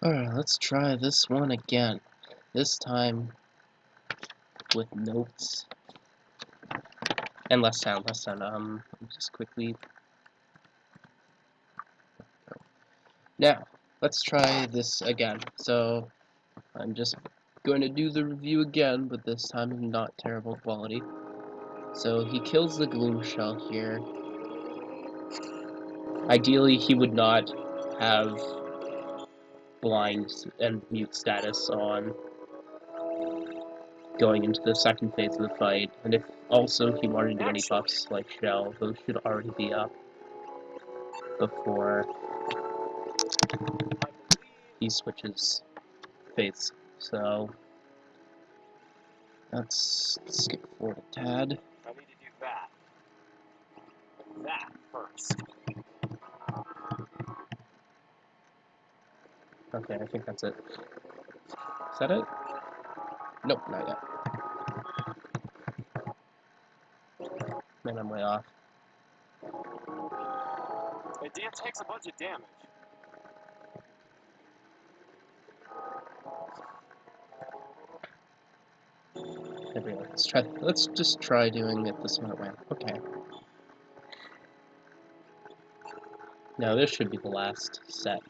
Alright, let's try this one again. This time with notes. And less sound, less sound. Just quickly. Now, let's try this again. So, I'm just going to do the review again, but this time in not terrible quality. So, he kills the Gloom Shell here. Ideally, he would not have blind and mute status on going into the second phase of the fight, and if also he wanted to do any buffs like Shell, those should already be up before he switches faiths. So let's skip forward a tad. I need to do that. That first. Okay, I think that's it. Is that it? Nope, not yet. Man, I'm way off. It takes a bunch of damage. There we go. Let's just try doing it the smart way. Okay. Now this should be the last set.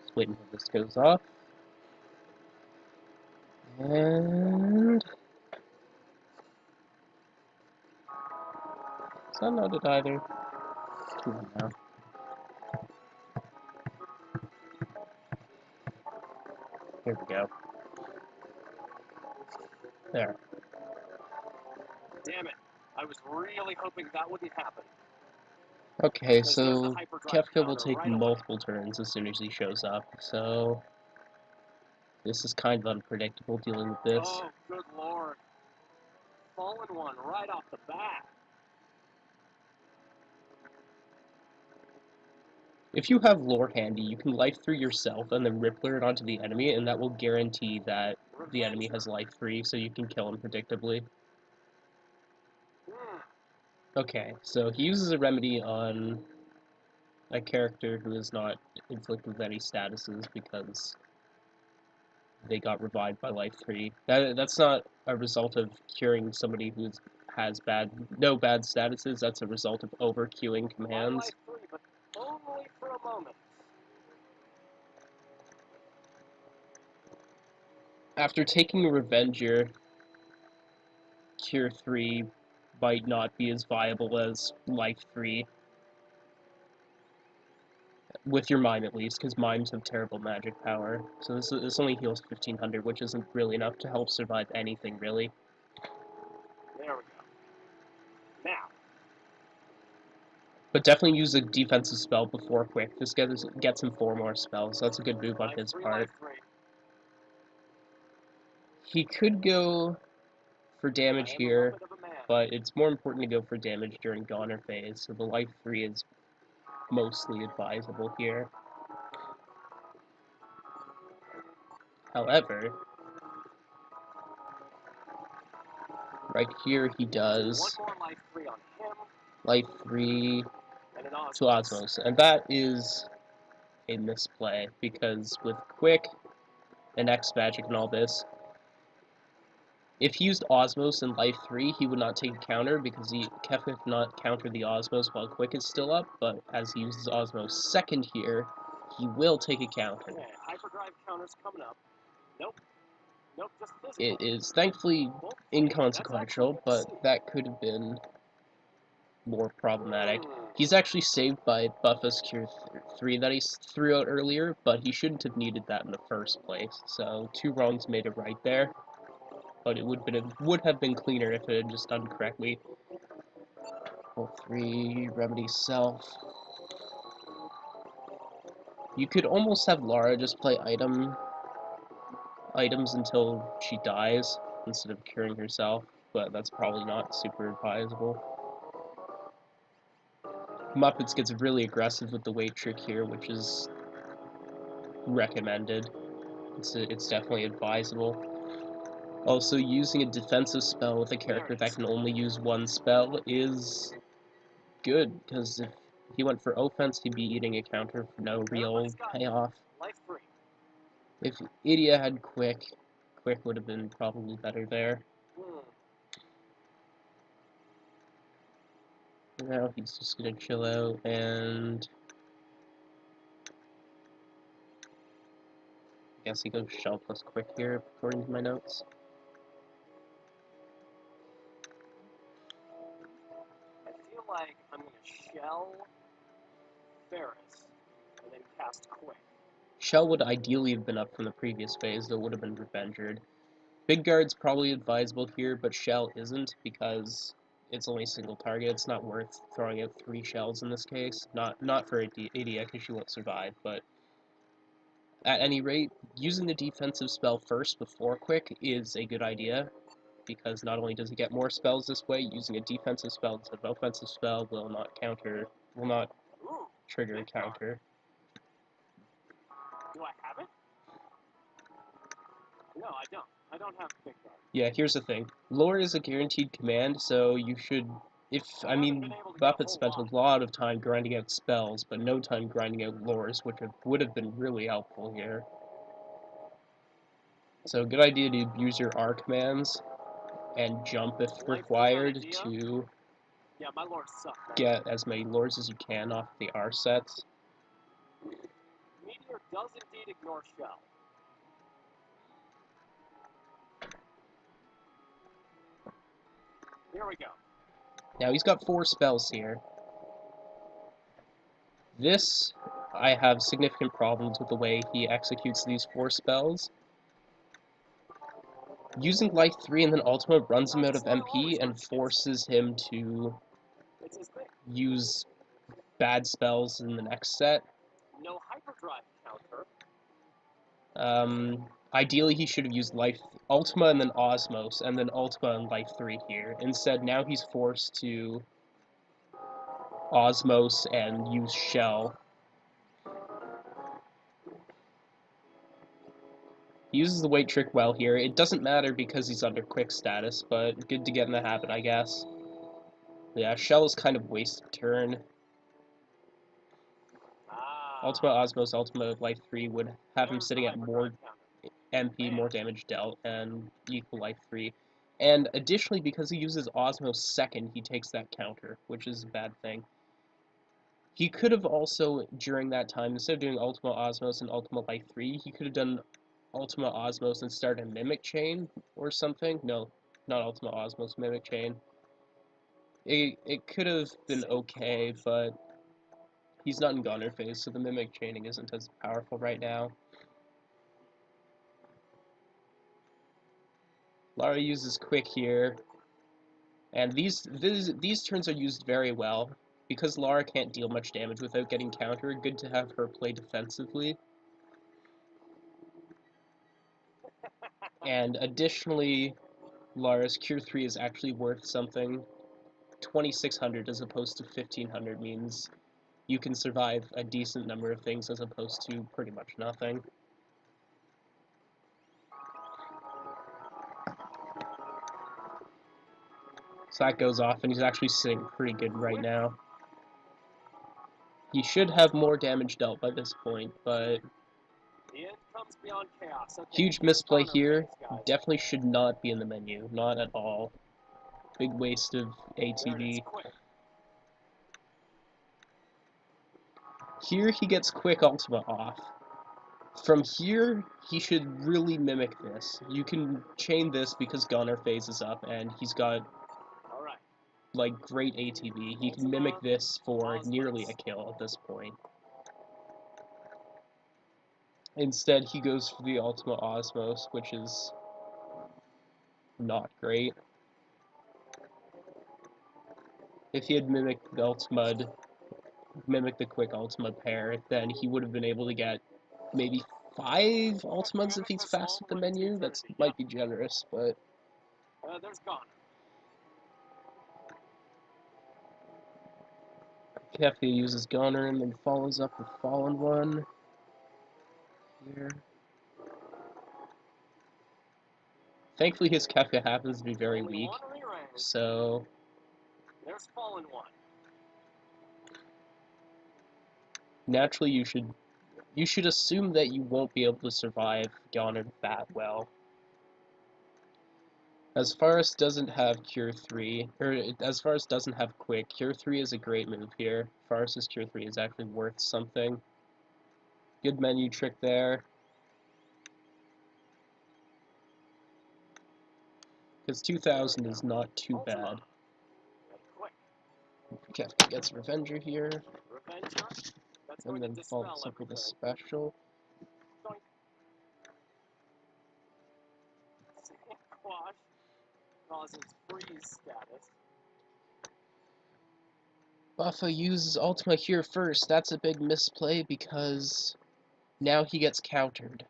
Just wait until this goes off. And it's not noted either. Come on now. Here we go. There. Damn it. I was really hoping that wouldn't happen. Okay, Because there's the so hyperdrive Kefka will counter take right away. multiple turns as soon as he shows up, so this is kind of unpredictable dealing with this. Oh, good lord. Fallen one right off the bat. If you have lore handy, you can life through yourself and then Rippler it onto the enemy, and that will guarantee that the enemy has life free, so you can kill him predictably. Okay, so he uses a remedy on a character who is not inflicted with any statuses because they got revived by life 3. That's not a result of curing somebody who has no bad statuses, that's a result of over-queuing commands. Life 3, but only for a moment. After taking a Revenger, Cure 3 might not be as viable as Life 3. With your Mime at least, because Mimes have terrible magic power. So this only heals 1500, which isn't really enough to help survive anything, really. There we go. Now. But definitely use a defensive spell before Quick. This gets him 4 more spells, so that's a good move on his part. He could go for damage here, but it's more important to go for damage during Goner phase, so the Life 3 is mostly advisable here. However, right here he does Life 3 to Osmos, and that is a misplay, because with Quick and X Magic and all this, if he used Osmos in Life 3, he would not take a counter, because Kefka cannot counter the Osmos while Quick is still up, but as he uses Osmos second here, he will take a counter. Okay, hyperdrive counter's coming up. Nope. Nope, just physical. It is thankfully inconsequential, but that could have been more problematic. He's actually saved by Buffa's Cure 3 that he threw out earlier, but he shouldn't have needed that in the first place, so 2 wrongs made a right there. But it would have been cleaner if it had just done correctly. Level 3, Remedy Self. You could almost have Lara just play items until she dies, instead of curing herself, but that's probably not super advisable. Muppets gets really aggressive with the weight trick here, which is recommended. It's definitely advisable. Also, using a defensive spell with a character that can only use one spell is good, because if he went for offense, he'd be eating a counter for no real payoff. Life 3. If Idia had Quick, Quick would have been probably better there. Now he's just gonna chill out and I guess he goes Shell plus Quick here, according to my notes. I feel like I'm going to Shell Ferris and then cast Quick. Shell would ideally have been up from the previous phase, though it would have been Revengered. Big Guard's probably advisable here, but Shell isn't, because it's only a single target. It's not worth throwing out 3 shells in this case. Not for Idia, because she won't survive, but at any rate, using the defensive spell first before Quick is a good idea, because not only does he get more spells this way, using a defensive spell instead of offensive spell will not trigger a counter. Do I have it? No, I don't. I don't have Big Guard. Yeah, here's the thing. Lore is a guaranteed command, so you should... Muppets spent a lot of time grinding out spells, but no time grinding out lores, which would have been really helpful here. So, good idea to use your R commands and jump if required to my lore sucks. get as many lores as you can off the R sets. Meteor does indeed ignore Shell. Here we go. Now he's got 4 spells here. This, I have significant problems with the way he executes these 4 spells. Using Life 3 and then Ultima runs him out of MP and forces him to use bad spells in the next set. No hyperdrive counter. Ideally, he should have used Ultima and then Osmos, and then Ultima and Life 3 here. Instead, now he's forced to Osmos and use Shell. He uses the weight trick well here. It doesn't matter because he's under Quick status, but good to get in the habit, I guess. Yeah, Shell is kind of wasted turn. Ultima Osmos, Ultima Life 3 would have him sitting at more MP, more damage dealt, and equal Life 3. And additionally, because he uses Osmos second, he takes that counter, which is a bad thing. He could have also, during that time, instead of doing Ultima Osmos and Ultima Life 3, he could have done Ultima Osmos and started a Mimic Chain or something. No, not Ultima Osmos, Mimic Chain. It could have been okay, but he's not in Gunner phase, so the Mimic Chaining isn't as powerful right now. Lara uses Quick here, and these turns are used very well. Because Lara can't deal much damage without getting countered, good to have her play defensively. And additionally, Lara's Cure 3 is actually worth something. 2600 as opposed to 1500 means you can survive a decent number of things as opposed to pretty much nothing. So that goes off, and he's actually sitting pretty good right now. He should have more damage dealt by this point, but huge misplay here. Definitely should not be in the menu, not at all. Big waste of ATB. Here he gets Quick Ultima off. From here, he should really mimic this. You can chain this because Gunner phases up, and he's got like great ATB. He can mimic this for nearly a kill at this point. Instead, he goes for the Ultima Osmos, which is not great. If he had mimicked the Quick Ultima pair, then he would have been able to get maybe 5 Ultimas if he's fast with the menu. That might be generous, but... There's Gunner. Kefka uses Gunner and then follows up with Fallen One. Here. Thankfully, his Kefka happens to be very Only weak, one re-raise. so There's fallen one. naturally you should assume that you won't be able to survive Goner that well. As far as doesn't have Cure 3, or as far as doesn't have Quick, Cure 3 is a great move here. Fars's Cure 3 is actually worth something. Good menu trick there. Because 2000 is not too bad. Kefka gets Revenger here, and then follows up with a special. Quash causes freeze status. Buffa uses Ultima here first. That's a big misplay because now he gets countered.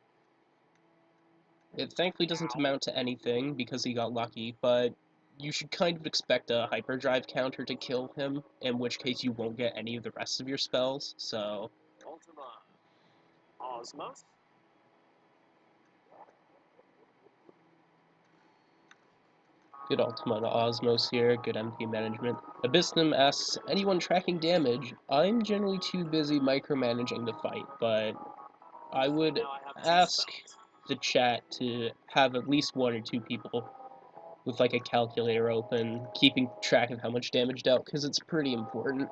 It thankfully doesn't amount to anything because he got lucky, but you should kind of expect a hyperdrive counter to kill him, in which case you won't get any of the rest of your spells, so... Ultima Osmos. Good Ultima to Osmos here, good MP management. Abyssinum asks, anyone tracking damage? I'm generally too busy micromanaging the fight, but I would ask the chat to have at least one or two people with like a calculator open, keeping track of how much damage dealt, because it's pretty important.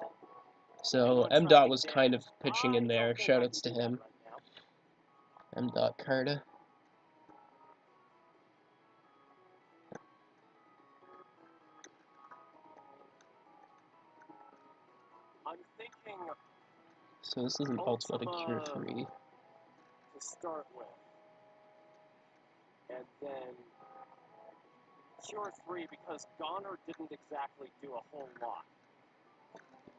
So M. Dot was kind of pitching in there. Shoutouts to him. M. Dot Carta. I'm thinking. So this is an Ultima to Cure 3. To start with, and then Cure 3 because Goner didn't exactly do a whole lot.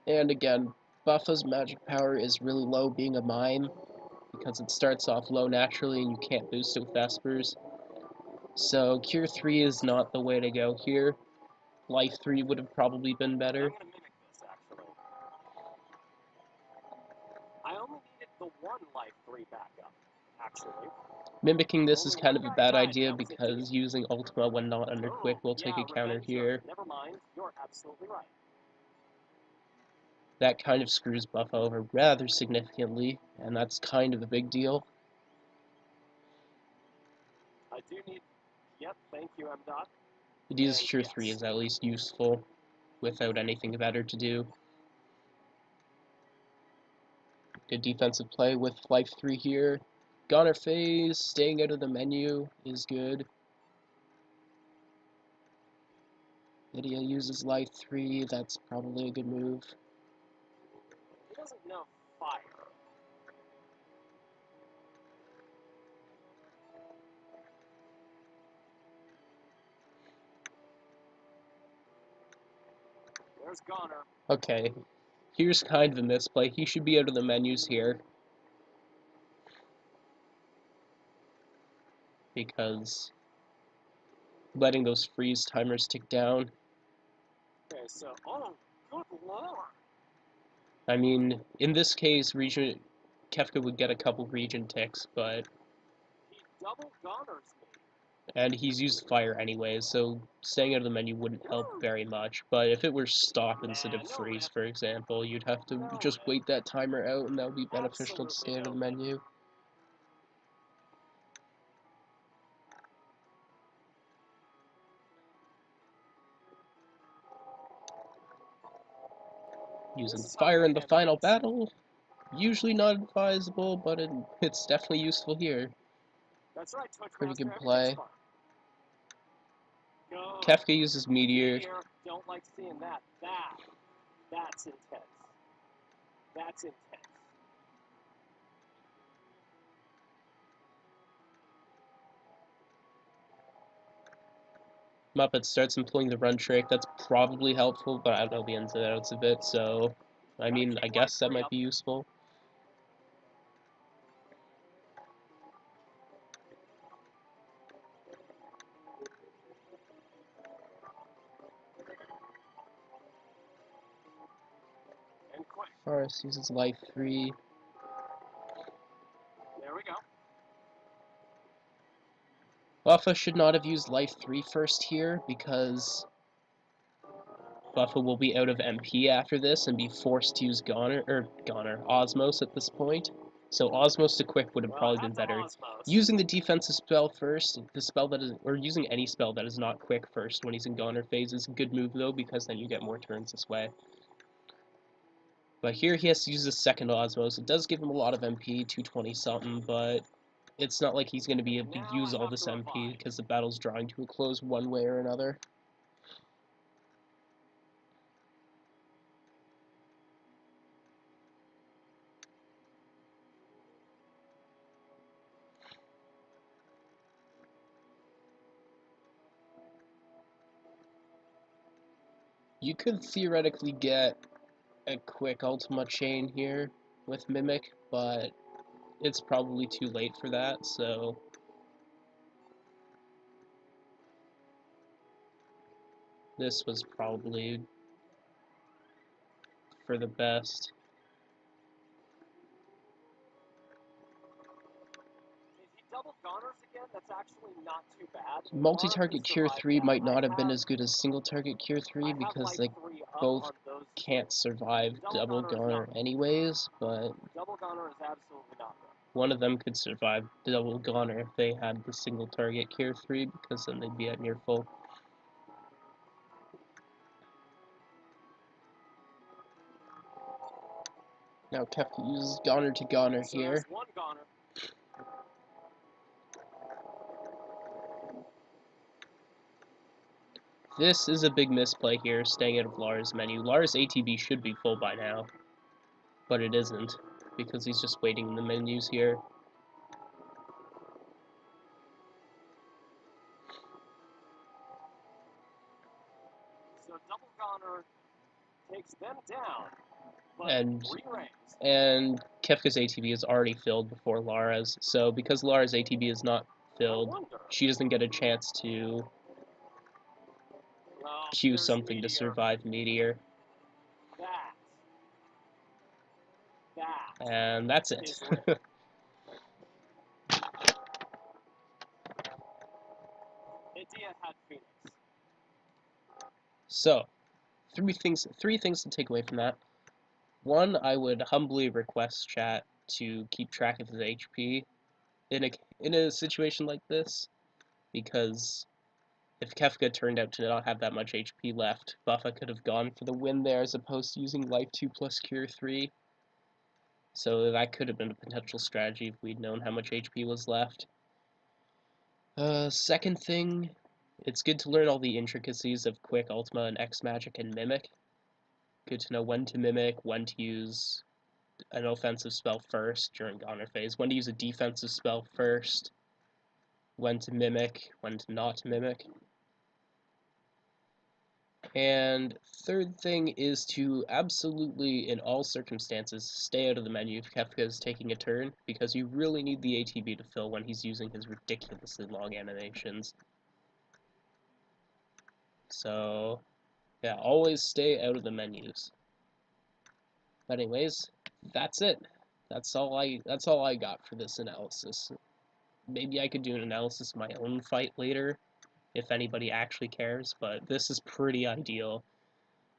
And again, Buffa's magic power is really low being a mime, because it starts off low naturally and you can't boost it with Vespers. So Cure 3 is not the way to go here. Life 3 would have probably been better. I'm gonna mimic this actually. I only needed the one Life 3 backup, actually. Mimicking this is kind of a bad idea because using Ultima when not under Quick will take a counter here. Never mind, you're absolutely right. That kind of screws Buffa over rather significantly, and that's kind of a big deal. I do need... Yep, thank you, M. Dot. It is Cure 3 is at least useful, without anything better to do. Good defensive play with Life 3 here. Goner phase, staying out of the menu is good. Lydia uses Life 3, that's probably a good move. He doesn't know fire. There's Goner. Okay, here's kind of a misplay. He should be out of the menus here. Because letting those freeze timers tick down. Okay, so... Oh, good lord! I mean, in this case, Kefka would get a couple region ticks, but... He double Goners me. And he's used fire anyways, so staying out of the menu wouldn't help very much. But if it were stop instead of freeze, for example, you'd have to just wait that timer out, and that would be beneficial to stay out of the menu. Using fire in the final battle, usually not advisable, but it's definitely useful here. That's right, Pretty good play. Good. Kefka uses Meteor. Don't like seeing that. That's intense. That's intense. Muppets starts employing the run trick. That's probably helpful, but I don't know the ins and outs of it, so... I mean, I guess that might be useful. Forest uses Life 3. There we go. Buffa should not have used Life 3 first here, because Buffa will be out of MP after this and be forced to use Osmos at this point. So Osmos to Quick would have probably been better. Using the defensive spell first, or using any spell that is not Quick first when he's in Goner phase is a good move though, because then you get more turns this way. But here he has to use his second Osmos. It does give him a lot of MP, 220 something, but it's not like he's going to be able to use all this MP because the battle's drawing to a close one way or another. You could theoretically get a quick Ultima chain here with Mimic, but it's probably too late for that, so this was probably for the best. Double Goners again, that's actually not too bad. Multi-target Cure 3 might not have been as good as single-target Cure 3 because they both can't survive double Goner anyways, but double Goner is absolutely not good. One of them could survive double Goner if they had the single-target Cure 3, because then they'd be at near full. Now Kefka uses Goner to Goner here. One Goner. This is a big misplay here, staying out of Lara's menu. Lara's ATB should be full by now, but it isn't, because he's just waiting in the menus here. So double Goner takes them down, and Kefka's ATB is already filled before Lara's, so because Lara's ATB is not filled, she doesn't get a chance to Q something to survive Meteor. And that's it. So, three things to take away from that. One, I would humbly request chat to keep track of his HP in a situation like this, because if Kefka turned out to not have that much HP left, Buffa could have gone for the win there as opposed to using Life 2 plus Cure 3. So that could have been a potential strategy if we'd known how much HP was left. Second thing, it's good to learn all the intricacies of Quick, Ultima, and X Magic and Mimic. Good to know when to Mimic, when to use an offensive spell first during Goner phase, when to use a defensive spell first, when to Mimic, when to not Mimic. And third thing is to absolutely, in all circumstances, stay out of the menu if Kefka is taking a turn, because you really need the ATB to fill when he's using his ridiculously long animations. So, yeah, always stay out of the menus. But anyways, that's it. That's all I got for this analysis. Maybe I could do an analysis of my own fight later, if anybody actually cares, but this is pretty ideal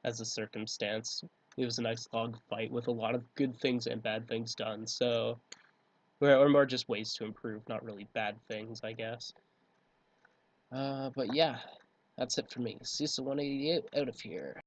as a circumstance. It was a nice long fight with a lot of good things and bad things done, so... Or more just ways to improve, not really bad things, I guess. But yeah, that's it for me. CISA 188 out of here.